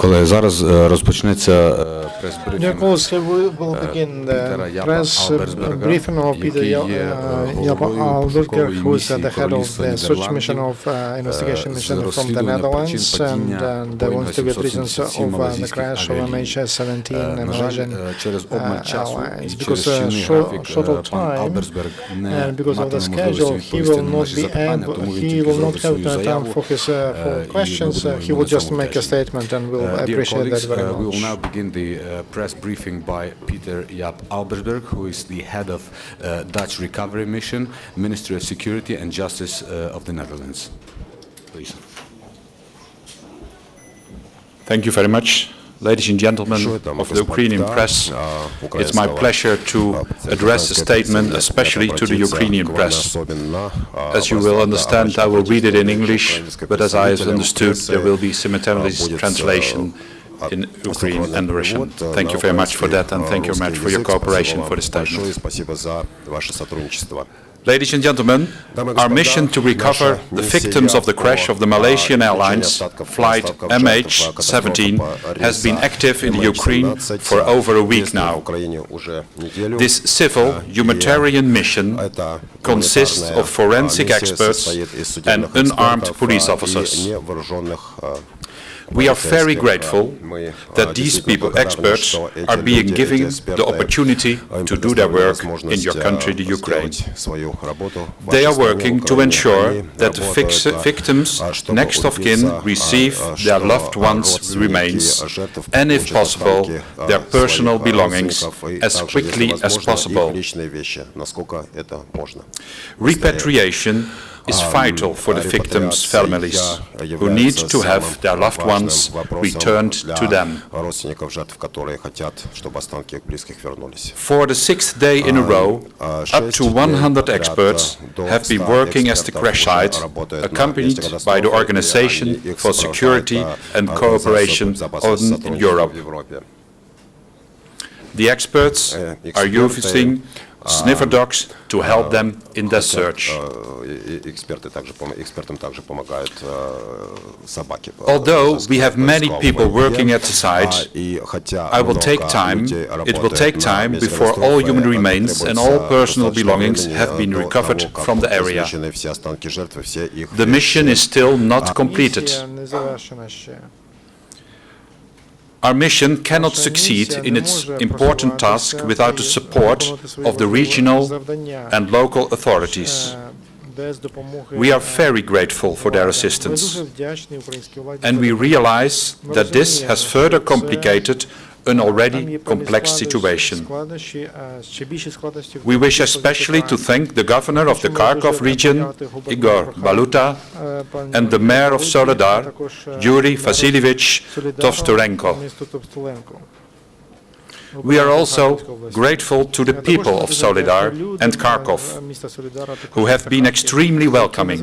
Коли зараз розпочнеться Dear colleagues, here we will begin the press briefing of Pieter-Jaap Aalbersberg, who is the head of the search mission of investigation mission from the Netherlands, and the investigate reasons of the crash of MH17 Malaysian Airlines. Because short of time and because of the schedule, he will not have the time for his questions. He will just make a statement, and we'll appreciate that very much. We will now begin the press briefing by Pieter-Jaap Aalbersberg, who is the head of Dutch Recovery Mission, Ministry of Security and Justice of the Netherlands. Please. Thank you very much. Ladies and gentlemen of the Ukrainian press, it's my pleasure to address a statement especially to the Ukrainian press. As you will understand, I will read it in English, but as I have understood, there will be simultaneous translation in Ukrainian and Russian. Thank you very much for that, and thank you very much for your cooperation for the statement. Ladies and gentlemen, our mission to recover the victims of the crash of the Malaysian Airlines flight MH17 has been active in Ukraine for over a week now. This civil humanitarian mission consists of forensic experts and unarmed police officers. We are very grateful that these experts are being given the opportunity to do their work in your country, the Ukraine. They are working to ensure that the victims' next of kin receive their loved ones' remains and, if possible, their personal belongings as quickly as possible. Repatriation is vital for the victims' families, who need to have their loved ones returned to them. For the sixth day in a row, up to 100 experts have been working at the crash site, accompanied by the Organization for Security and Cooperation in Europe. The experts are using sniffer dogs to help them in their search. Although we have many people working at the site, it will take time before all human remains and all personal belongings have been recovered from the area. The mission is still not completed. Our mission cannot succeed in its important task without the support of the regional and local authorities. We are very grateful for their assistance, and we realize that this has further complicated an already complex situation. We wish especially to thank the governor of the Kharkov region, Igor Baluta, and the mayor of Soledar, Yuri Vasilievich Tovstorenko. We are also grateful to the people of Soledar and Kharkov, who have been extremely welcoming.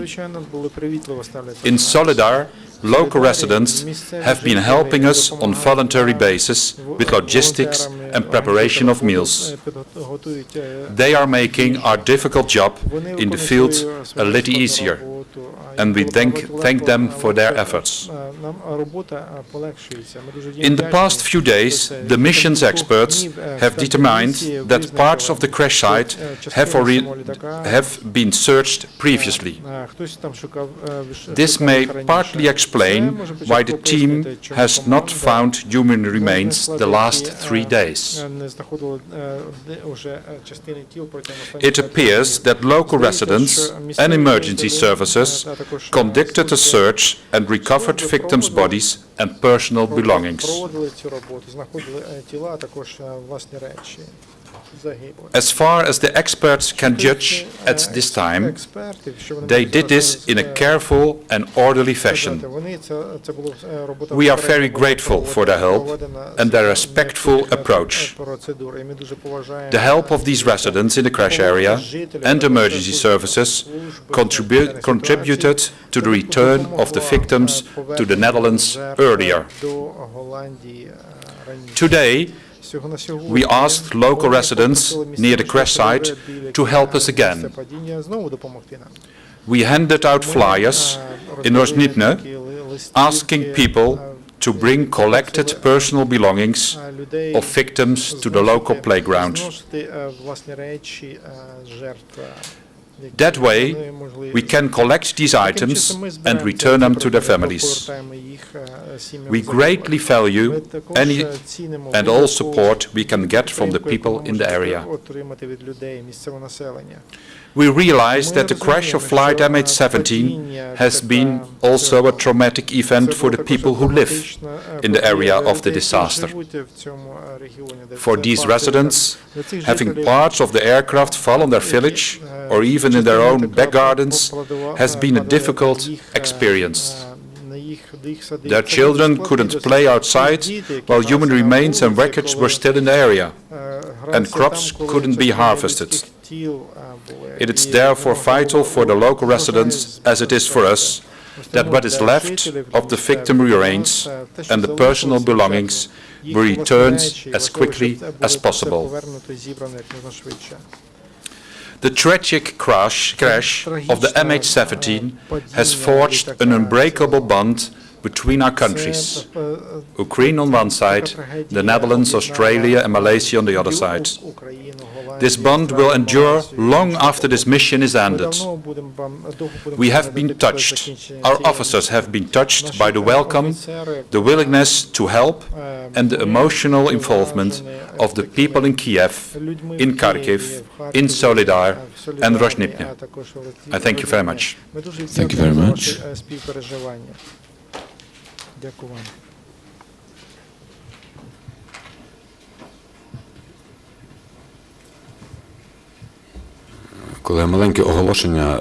In Soledar, local residents have been helping us on voluntary basis with logistics and preparation of meals. They are making our difficult job in the field a little easier, and we thank them for their efforts. In the past few days, the mission's experts have determined that parts of the crash site have been searched previously. This may partly explain why the team has not found human remains the last 3 days. It appears that local residents and emergency services conducted a search and recovered victims' bodies and personal belongings. As far as the experts can judge at this time, they did this in a careful and orderly fashion. We are very grateful for their help and their respectful approach. The help of these residents in the crash area and emergency services contributed to the return of the victims to the Netherlands earlier. Today, we asked local residents near the crash site to help us again. We handed out flyers in Rozhnipne asking people to bring collected personal belongings of victims to the local playground. That way, we can collect these items and return them to their families. We greatly value any and all support we can get from the people in the area. We realize that the crash of flight MH17 has been also a traumatic event for the people who live in the area of the disaster. For these residents, having parts of the aircraft fall on their village or even in their own back gardens has been a difficult experience. Their children couldn't play outside while human remains and wreckage were still in the area, and crops couldn't be harvested. It is therefore vital for the local residents, as it is for us, that what is left of the victim remains and the personal belongings be returned as quickly as possible. The tragic crash of the MH17 has forged an unbreakable bond between our countries, Ukraine on one side, the Netherlands, Australia and Malaysia on the other side. This bond will endure long after this mission is ended. We have been touched, our officers have been touched by the welcome, the willingness to help and the emotional involvement of the people in Kiev, in Kharkiv, in Solidar and Rozhnipnya. I thank you very much. Thank you very much. Коли маленьке оголошення